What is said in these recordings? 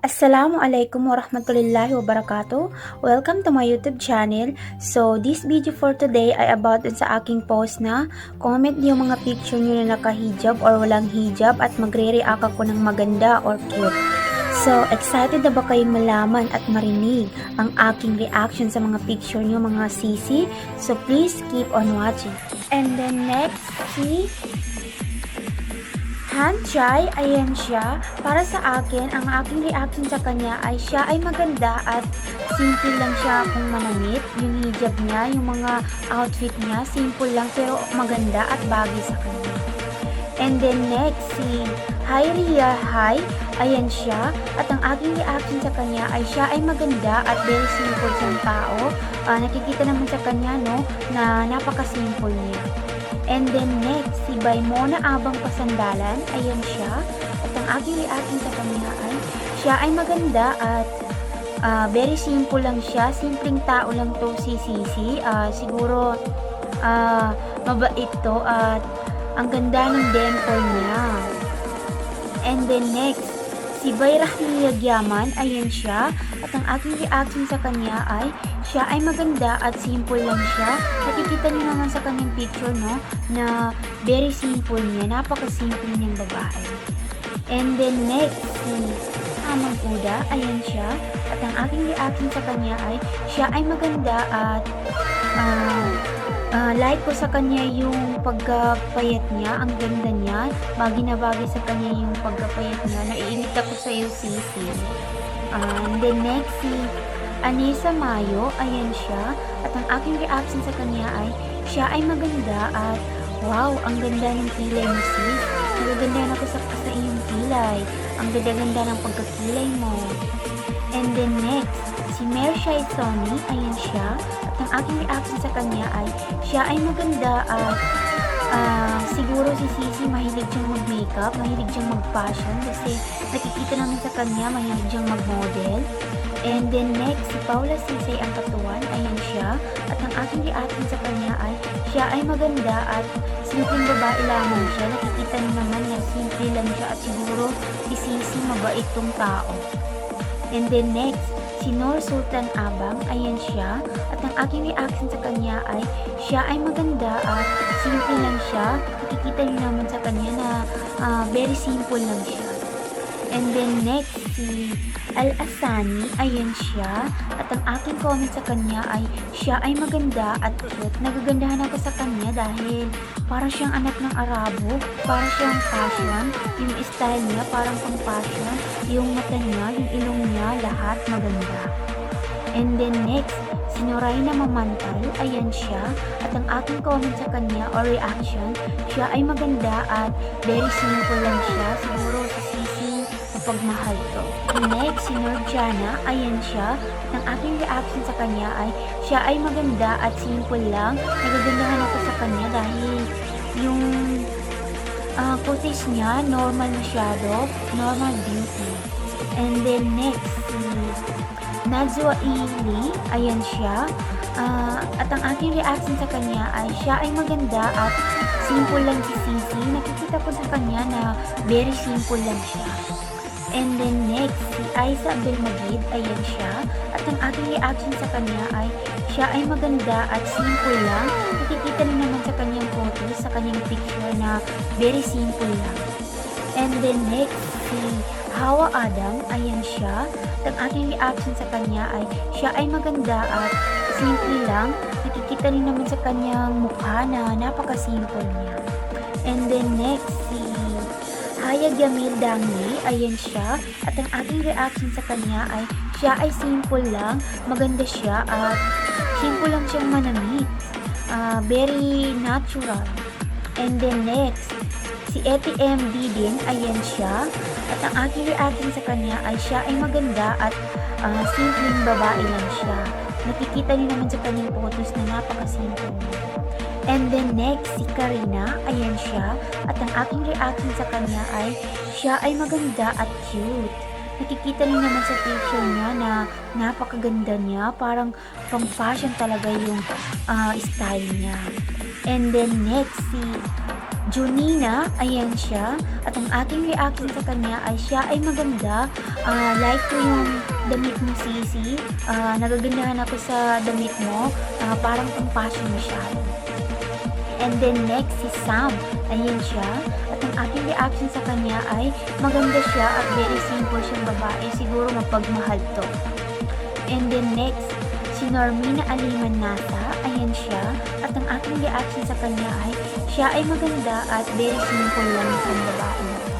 Assalamualaikum warahmatullahi wabarakatuh. Welcome to my YouTube channel. So, this video for today ay about sa aking post na comment niyo mga picture niyo na naka-hijab or walang hijab at magre-react ako ng maganda or cute. So, excited na ba kayong malaman at marinig ang aking reaction sa mga picture niyo mga sisi? So, please keep on watching. And then next, si Hanchai, ayan siya. Para sa akin, ang aking reaction sa kanya ay siya ay maganda at simple lang siya kung manamit. Yung hijab niya, yung mga outfit niya, simple lang pero maganda at bagay sa kanya. And then next, si Ria Hai, ayan siya. At ang aking reaction sa kanya ay siya ay maganda at very simple siyang tao. Nakikita naman sa kanya no, na napaka-simple niya. And then next, si Baimona Abang Pasandalan, ayan siya. At ang aking reaction sa kanya ay, siya ay maganda at very simple lang siya. Simpleng tao lang to si Sisi. Siguro mabait to at ang ganda ng dimple niya. And then next, si Bayrahmi Yagyaman, ayan siya. At ang aking reaction sa kanya ay, siya ay maganda at simple lang siya. Nakikita niyo naman sa kanyang picture, no, na very simple niya. Napaka-simple niyang babae. And then next, si Amang Uda, ayan siya. At ang aking reaction sa kanya ay, siya ay maganda at like ko sa kanya yung pagkapayat niya, ang ganda niya. Bagay na bagay sa kanya yung pagkapayat niya. Naiinit ako sa iyo, Sisi. And then next, si Anissa Mayo, ayan siya. At ang aking reaction sa kanya ay, siya ay maganda at wow, ang ganda ng kilay mo, sis. Nagaganda ako sa iyong kilay. Ang ganda-ganda ng pagkakilay mo. And then next, si Mershai Sony, ayan siya. At ang aking reaction sa kanya ay, siya ay maganda at siguro si Sisi mahilig siyang mag-makeup, mahilig siyang mag-fashion kasi nakikita namin sa kanya mahilig siyang mag-model. And then next, si Paula Sisay ang katuan, ayan siya. At ang aking reaction sa kanya ay, siya ay maganda at simpleng babae lamang siya. Nakikita niyo naman na simple lang siya at siguro si Sisi mabait tong tao. And then next, si Nur Sultan Abang, ayan siya. At ang aking reaction sa kanya ay, siya ay maganda at simple lang siya. Nakikita niyo naman sa kanya na very simple lang siya. And then next, si Al-Asani, ayan siya. At ang aking comment sa kanya ay, siya ay maganda at cute. Nagagandahan ako sa kanya dahil para siyang anak ng Arabo, para siyang fashion, yung style niya parang pang fashion, yung mata niya, yung ilong niya, lahat maganda. And then next, si Noraina Mamantal, ayan siya. At ang aking comment sa kanya or reaction, siya ay maganda at very simple lang siya. Siguro si Sisi pagmahal to. Next, si Norjana, ayan siya. At ang aking reaction sa kanya ay, siya ay maganda at simple lang. Nagagandahan ako sa kanya dahil yung kutis niya, normal masyado, normal beauty. And then next, si Najwa Ili, ayan siya. At ang aking reaction sa kanya ay, siya ay maganda at simple lang si Sisi. Nakikita ko sa kanya na very simple lang siya. And then next, si Aiza Abdelmajid, ayan siya. At ang aking reaction sa kanya ay, siya ay maganda at simple lang. Nakikita niyo naman sa kanyang photos, sa kanyang picture na very simple lang. And then next, si Hawa Adam, ayan siya. At ang aking reaction sa kanya ay, siya ay maganda at simple lang. Nakikita niyo naman sa kanyang mukha na napaka-simple niya. And then next, si Haya Gamil Dangi, ayan siya. At ang aking reaction sa kanya ay, siya ay simple lang, maganda siya at simple lang siyang manamit. Very natural. And then next, si Eti MD din, ayan siya. At ang aking reaction sa kanya ay, siya ay maganda at simpleng babae lang siya. Nakikita niyo naman sa kanyang photos na napaka-simple niya. And then next, si Karina, ayan siya. At ang aking reaction sa kanya ay, siya ay maganda at cute. Nakikita niyo naman sa picture niya na napakaganda niya. Parang pang fashion talaga yung style niya. And then next, si Junina, ayan siya. At ang aking reaction sa kanya ay siya ay maganda. Like ko yung damit mo, Sisi. Nagagandahan ako sa damit mo. Parang pang fashion masyado. And then next, si Sam. Ayan siya. At ang aking reaction sa kanya ay maganda siya at very simple siyang babae. Siguro mapagmahal to. And then next, si Normina Aliman Nasa. Ayan siya. At ang aking reaction sa kanya ay siya ay maganda at very simple lang siyang babae na to.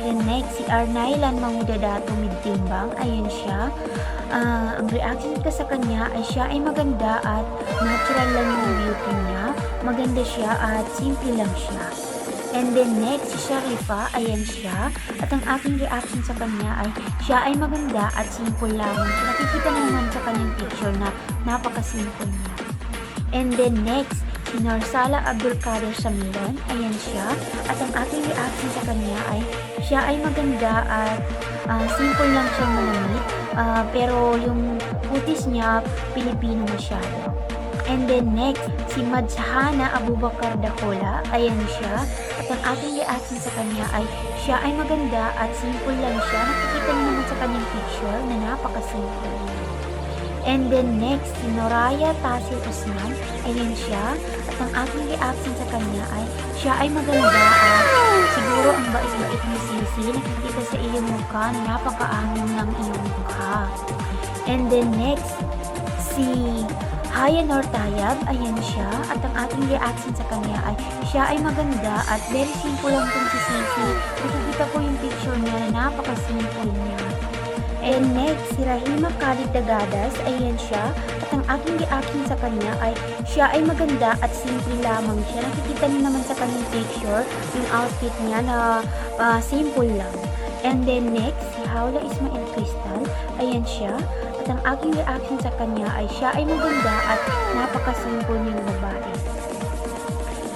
Then next, si Arnailan Mangudadato Midtimbang. Ayan siya. Ang reaction ko sa kanya ay siya ay maganda at natural lang yung beauty niya. Maganda siya at simple lang siya. And then next, si Sharifa, ayan siya. At ang aking reaction sa kanya ay siya ay maganda at simple lang. Nakikita naman sa kanyang picture na napaka-simple niya. And then next, si Norsala Abdulkader Samiran, ayan siya. At ang aking reaction sa kanya ay siya ay maganda at simple lang siyang manamit. Pero yung kutis niya, Pilipino masyado. And then next, si Madshana Abubakar Dakola, ayan siya. At ang aking reaction sa kanya ay siya ay maganda at simple lang siya. Nakikita niyo naman sa kanyang picture na napaka-simple niya. And then next, si Noraya Tasir Usman, ayan siya. At ang aking reaction sa kanya ay siya ay maganda at siguro ang bait-bait ni Sisi. Nakikita sa iyong mukha na napakaangin ng iyong mukha. And then next, si Haya Nortayab, ayan siya. At ang ating reaction sa kanya ay siya ay maganda at very simple lang itong si Sisi. Nakikita ko yung picture niya na napaka-simple niya. And next, si Rahima Khalid Dagadas, ayan siya. At ang aking reaction sa kanya ay siya ay maganda at simple lamang siya. Nakikita niyo naman sa kanyang picture yung outfit niya na simple lang. And then next, si Hawla Ismael Crystal, ayan siya. At ang aking reaction sa kanya ay siya ay maganda at napaka-simple niyang babae.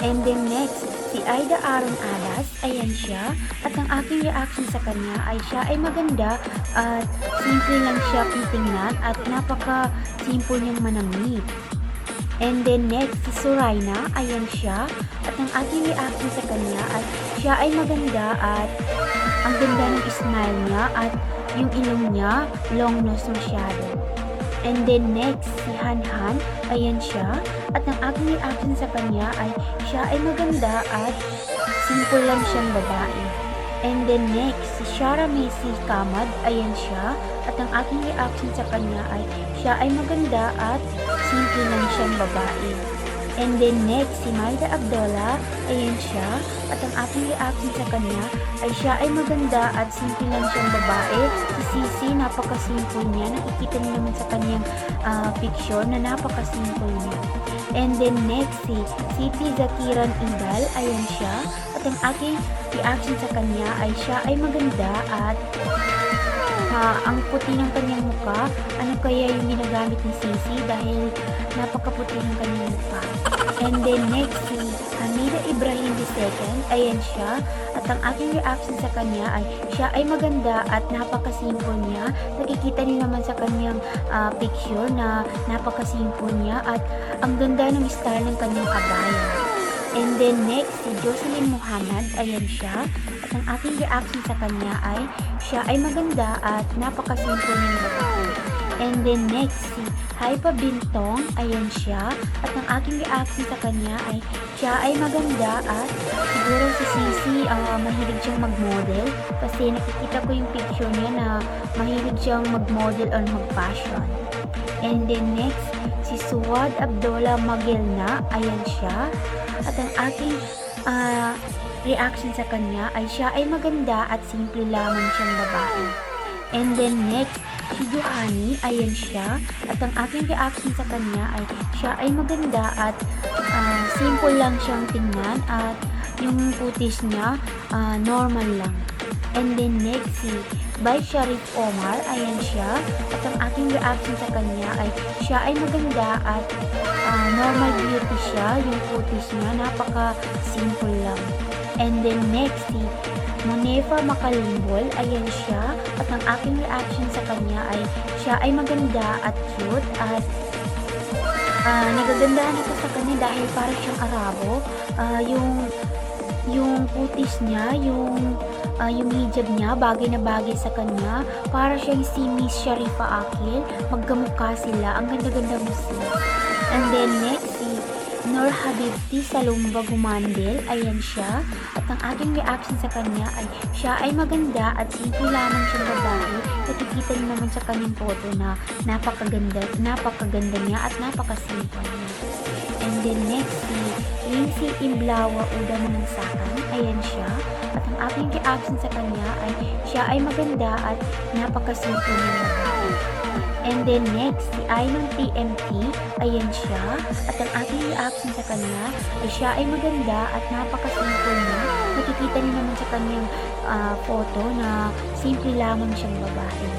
And then next, si Aida Aaron Alas, ayan siya. At ang aking reaction sa kanya ay siya ay maganda at simple lang siya titingnan at napaka-simple niyang manamit. And then next, si Soraina, ayan siya. At ang aking reaction sa kanya ay siya ay maganda at ang ganda ng smile niya at yung ilong niya, long nose masyado. And then next, si Hanhan, ayan siya. At ang aking reaction sa kanya ay siya ay maganda at simple lang siyang babae. And then next, si Shara Messi Kamad, ayan siya. At ang aking reaction sa kanya ay siya ay maganda at simple lang siyang babae. And then next, si Maida Abdullah, ayan siya. At ang aking reaction sa kanya ay siya ay maganda at simple lang siyang babae. Si Sisi, napaka-simple niya. Nakikita niyo naman sa kanyang picture na napaka-simple niya. And then next, si Siti Zakiran Indal, ayan siya. At ang aking reaction sa kanya ay siya ay maganda at ang puti ng kanyang mukha. Ano kaya yung ginagamit ni Sisi dahil napakaputi ng kanyang mukha. And then next, si Hamida Ibrahim II, ayan siya. At ang aking reaction sa kanya ay siya ay maganda at napaka-simple niya. Nakikita niyo naman sa kanyang picture na napaka-simple niya at ang ganda ng style ng kanyang abaya. And then next, si Jocelyn Muhammad, ayan siya. At ang aking reaction sa kanya ay siya ay maganda at napaka-simple niyang babae. And then next, si Haipa Bintong, ayan siya. At ang aking reaction sa kanya ay siya ay maganda at siguro si Sisi mahilig siyang mag-model kasi nakikita ko yung picture niya na mahilig siyang mag-model or mag-fashion. And then next, si Suwad Abdullah Magelna, ayan siya. At ang aking reaction sa kanya ay siya ay maganda at simple lamang siyang babae. And then next, si Johanny, ayan siya. At ang aking reaction sa kanya ay siya ay maganda at simple lang siyang tingnan at yung kutis niya normal lang. And then next, si Bay Sharif Omar, ayan siya. At ang aking reaction sa kanya ay siya ay maganda at normal beauty siya. Yung kutis niya, napaka-simple lang. And then next, si Monefa Makalimbol, ayan siya. At ang aking reaction sa kanya ay siya ay maganda at cute at nagagandahan ako sa kanya dahil parang siyang Arabo. Yung yung kutis niya, yung hijab niya, bagay na bagay sa kanya. Para siyang si Miss Sharifa Akil, magkamukha sila, ang ganda-ganda mo sis. And then next, si Nur Habibti Salumba Gumandel, ayan siya. At ang aking reaction sa kanya ay siya ay maganda at simple lamang siyang babae. Nakikita niyo naman sa kanyang photo na napakaganda niya at napakasimple niya. And then next, si Lindsay Imblawa Uda Manansakan, ayan siya. At ang aking reaction sa kanya ay siya ay maganda at napakasimple niyang babae. And then next, si Ainon TMT, ayan siya. At ang aking reaction sa kanya ay siya ay maganda at napakasimple niya. Nakikita niyo naman sa kanyang photo na simple lamang siyang babae.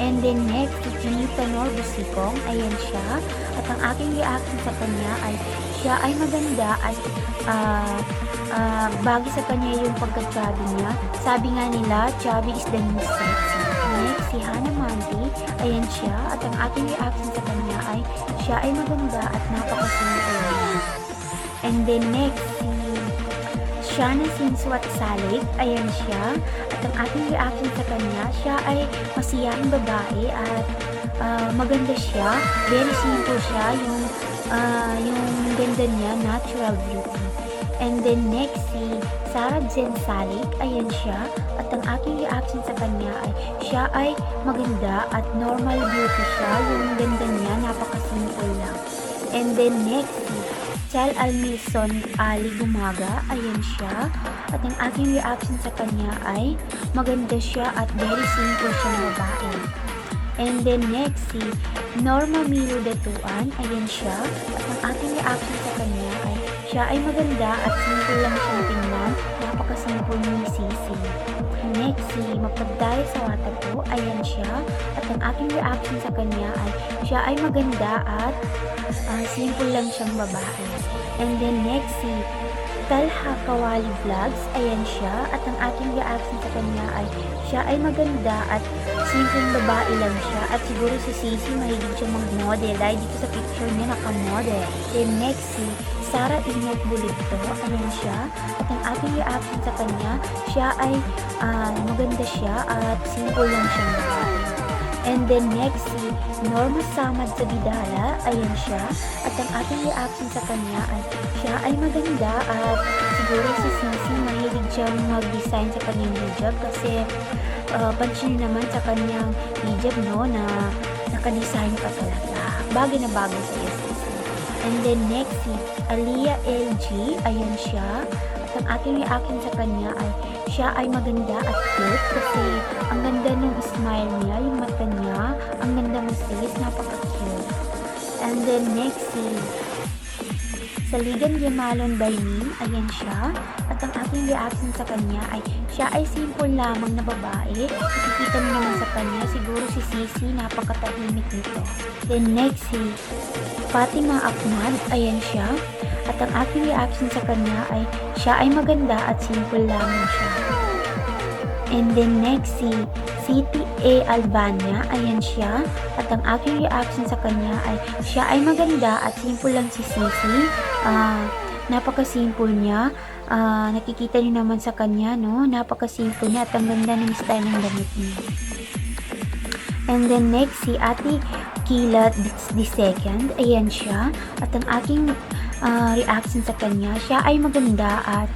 And then next, si Chinita Norbusikong, ayan siya. At ang aking reaction sa kanya ay siya ay maganda at bagay sa kanya yung pagka-chubby niya. Sabi nga nila, chubby is the new sexy. Next, si Hannah Manti, ayan siya. At ang aking reaction sa kanya ay siya ay maganda at napakasimple niya. And then next, si Shana Sinswat Salik, ayan siya. At ang aking reaction sa kanya, siya ay masiyahing babae at maganda siya. Very simple siya, yung ganda niya, natural beauty. And then next, si Sarah Jen Salik, ayan siya. At ang aking reaction sa kanya ay siya ay maganda at normal beauty siya. Yung ganda niya, napakasimple lang. And then next, si Chal Almilson Ali Gumaga, ayan siya. At ang aking reaction sa kanya ay maganda siya at very simple siyang babae. And then next, si Norma Milo Datuan, ayan siya. At ang aking reaction sa kanya ay siya ay maganda at simple lang siyang tingnan. Napakasimple ni Sisi. Next, si Mapagdaya sa Watapo, ayan siya. At ang aking reaction sa kanya ay siya ay maganda at simple lang siyang babae. And then next, si Talha Kawali Vlogs, ayan siya. At ang aking reaction sa kanya ay siya ay maganda at simpleng babae lang siya. At siguro si Sisi mahilig siya mag-model dahil dito sa picture niya naka-model. Then next, si Sara Ingat Bulito, ayan siya. At ang aking reaction sa kanya, siya ay maganda siya at simple lang siyang babae. And then next, si Norma Samad sa Bidala, ayan siya. At ang aking reaction sa kanya ay siya ay maganda at siguro si Sisi mahilig siyang mag-design sa kanyang hijab kasi pansin naman sa kanyang hijab na naka-design pa talaga. Bagay na bagay sa Sisi. And then next, si Aliyah LG, ayan siya. At ang aking reaction sa kanya ay siya ay maganda at cute kasi ang ganda ng smile niya, yung mata niya, ang ganda mo sis, napaka-cute. And then next, si Saligan Gemalon by Min, ayan siya. At ang aking reaction sa kanya ay siya ay simple lamang na babae. Nakikita mo naman sa kanya, siguro si Sisi, napakatahimik nito. Then next, si Fatima Ahmad, ayan siya. At ang aking reaction sa kanya ay siya ay maganda at simple lamang siya. And then next, si City A. Albania, ayan siya. At ang aking reaction sa kanya ay siya ay maganda at simple lang si Sisi. Napaka-simple niya. Nakikita niyo naman sa kanya, no? Napaka-simple niya at ang ganda ng style ng damit niya. And then next, si Ate Kila the second, ayan siya. At ang aking reaction sa kanya, siya ay maganda at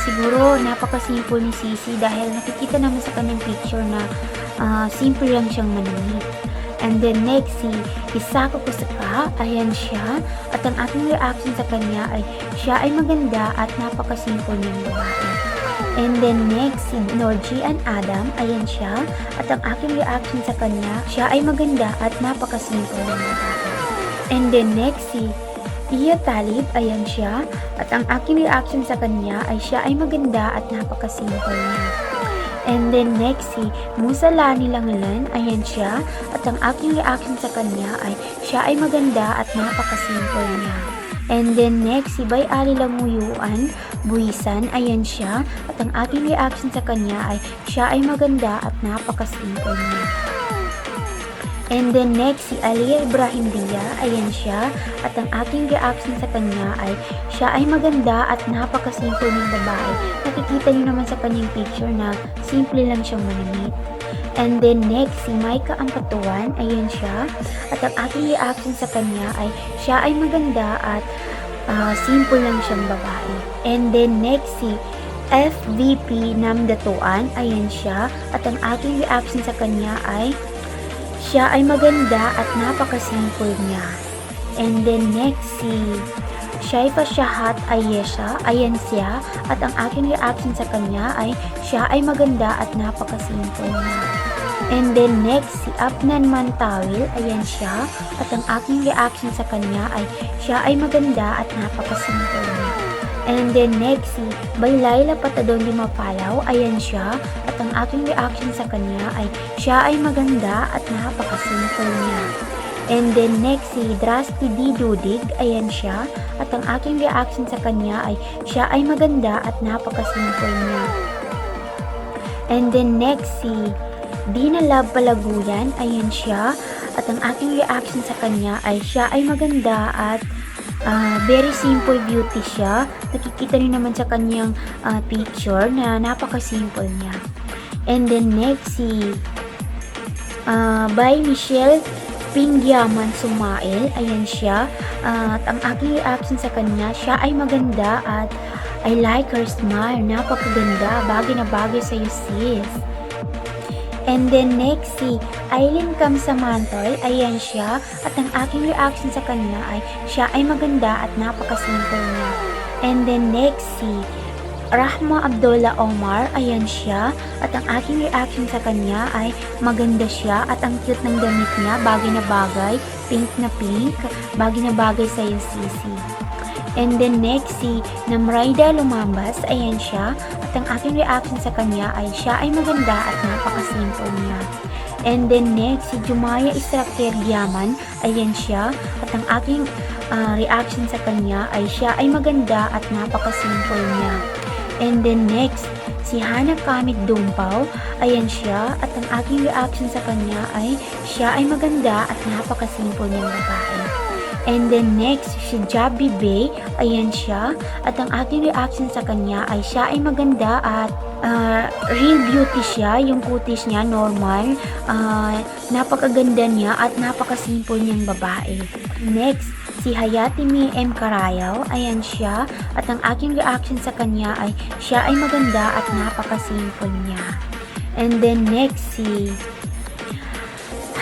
siguro napaka-simple ni Sisi dahil nakikita naman sa kanyang picture na simple lang siyang manamit. And then next, si Isako Kusaka, ayan siya. At ang aking reaction sa kanya ay siya ay maganda at napaka-simple niyang babae. And then next, si Norjian Adam, ayan siya. At ang aking reaction sa kanya, siya ay maganda at napaka-simple niyang babae. And then next, si Iya Talib, ayan siya. At ang aking reaction sa kanya ay siya ay maganda at napaka-simple niya. And then next, si Musa Lani Langalan, ayan siya. At ang aking reaction sa kanya ay siya ay maganda at napaka-simple niya. And then next, si Bay Ali Lamuyuan Buisan, ayan siya. At ang aking reaction sa kanya ay siya ay maganda at napaka-simple niya. And then next, si Alia Ibrahim Dia, ayan siya. At ang aking reaction sa kanya ay, siya ay maganda at napakasimple ng babae. Nakikita niyo naman sa kanyang picture na simple lang siyang manamit. And then next, si Maika Ampatuan, ayan siya. At ang aking reaction sa kanya ay, siya ay maganda at simple lang siyang babae. And then next, si FVP Namdatuan, ayan siya. At ang aking reaction sa kanya ay, siya ay maganda at napaka-simple niya. And then next, si Shaifa Shahat Ayesha, ayan siya. At ang aking reaction sa kanya ay, siya ay maganda at napaka-simple niya. And then next, si Apnan Mantawil, ayan siya. At ang aking reaction sa kanya ay, siya ay maganda at napaka-simple niya. And then next, si Baylayla Patadon Limapalaw, ayan siya. At ang aking reaction sa kanya ay, siya ay maganda at napaka-simple niya. And then next, si Drasti D. Dudig, ayan siya. At ang aking reaction sa kanya ay, siya ay maganda at napaka-simple niya. And then next, si Dina Love Palaguyan, ayan siya. At ang aking reaction sa kanya ay, siya ay maganda at very simple beauty siya. Nakikita niyo naman sa kanyang picture na napaka-simple niya. And then next, si by Michelle Pingyaman Sumael, ayan siya. At ang aking reaction sa kanya, siya ay maganda at I like her smile. Napakaganda, bagay na bagay sa'yo sis. And then next, si Aileen Kamsamantol, ayan siya. At ang aking reaction sa kanya ay, siya ay maganda at napaka-simple niya. And then next, si Rahma Abdullah Omar, ayan siya. At ang aking reaction sa kanya ay, maganda siya at ang cute ng damit niya, bagay na bagay, pink na pink, bagay na bagay sa'yo sisi. And then next, si Namrayda Lumambas, ayan siya. At ang aking reaction sa kanya ay, siya ay maganda at napaka-simple niya. And then next, si Jumaya Israker Diaman, ayan siya. At ang aking reaction sa kanya ay, siya ay maganda at napaka-simple niya. And then next, si Hana Kamit Dumpaw, ayan siya. At ang aking reaction sa kanya ay, siya ay maganda at napaka-simple niyang babae. And then next, si Jabi Bay, ayan siya. At ang aking reaction sa kanya ay, siya ay maganda at real beauty siya. Yung kutis niya, normal. Napakaganda niya at napaka-simple niyang babae. Next, si Hayati Mi M. Karayaw, ayan siya. At ang aking reaction sa kanya ay, siya ay maganda at napaka-simple niya. And then next, si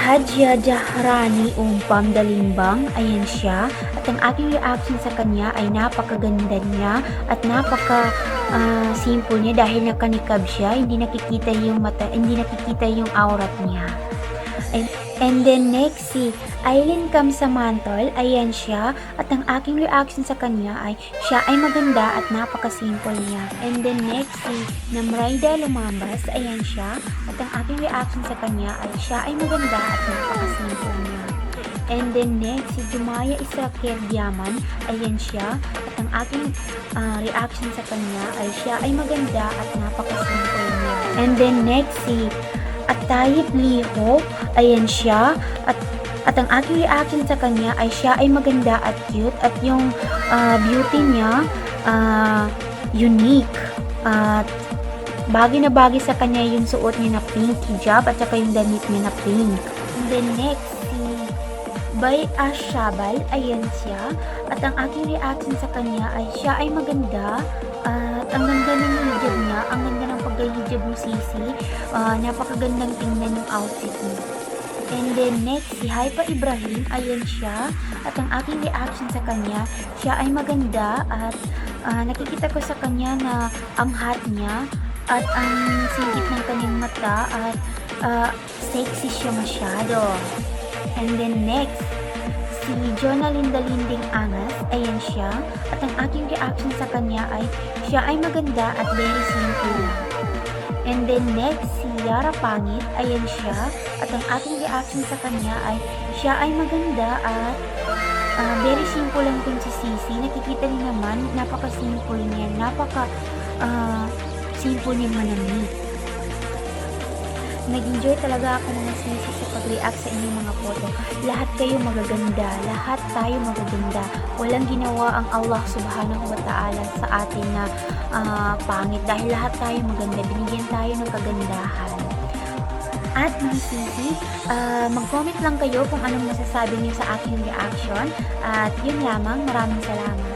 Hadja Jahrani Umpam Dalimbang, ayan siya. At ang aking reaction sa kanya ay, napakaganda niya at napaka-simple niya dahil nakanikab siya, hindi nakikita yung mata, hindi nakikita yung aurat niya. And then next, si Aileen Kamsamantol, ayan siya. At ang aking reaction sa kanya ay, siya ay maganda at napaka-simple niya. And then next, si Namrayda Lumambas, ayan siya. At ang aking reaction sa kanya ay, siya ay maganda at napaka-simple niya. And then next, si Jumaya Israker Diaman, ayan siya. At ang aking reaction sa kanya ay, siya ay maganda at napaka-simple niya. And then next, si Atayip Liho, ayan siya. At ang aking reaction sa kanya ay, siya ay maganda at cute. At yung beauty niya, unique. At bagay na bagay sa kanya yung suot niya na pink hijab at saka yung damit niya na pink. And then next, si Bay Ashabal, ayan siya. At ang aking reaction sa kanya ay, siya ay maganda. At ang ganda ng hijab niya, ang ganda ng pagka-hijab mo sisi. Napakagandang tingnan yung outfit niya. And then next, si Haifa Ibrahim, ayan siya. At ang aking reaction sa kanya, siya ay maganda at nakikita ko sa kanya na ang hot niya at ang singit ng kanyang mata at sexy siya masyado. And then next, si Jonalyn Dalinding Angas, ayan siya. At ang aking reaction sa kanya ay, siya ay maganda at very simple lang. And then next, si Yara Pangit, ayan siya. At ang aking reaction sa kanya ay, siya ay maganda at very simple lang din si Sisi. Nakikita niyo naman, napaka-simple niya. Simple niyang manamit. Nag-enjoy talaga ako mga sisi sa pag-react sa inyong mga photo. Lahat kayo magaganda, lahat tayo magaganda. Walang ginawa ang Allah Subhanahu wa Ta'ala sa atin na pangit dahil lahat tayo maganda. Binigyan tayo ng kagandahan. At mga sisi, mag-comment lang kayo kung anong masasabi niyo sa aking reaction. At yun lamang, maraming salamat.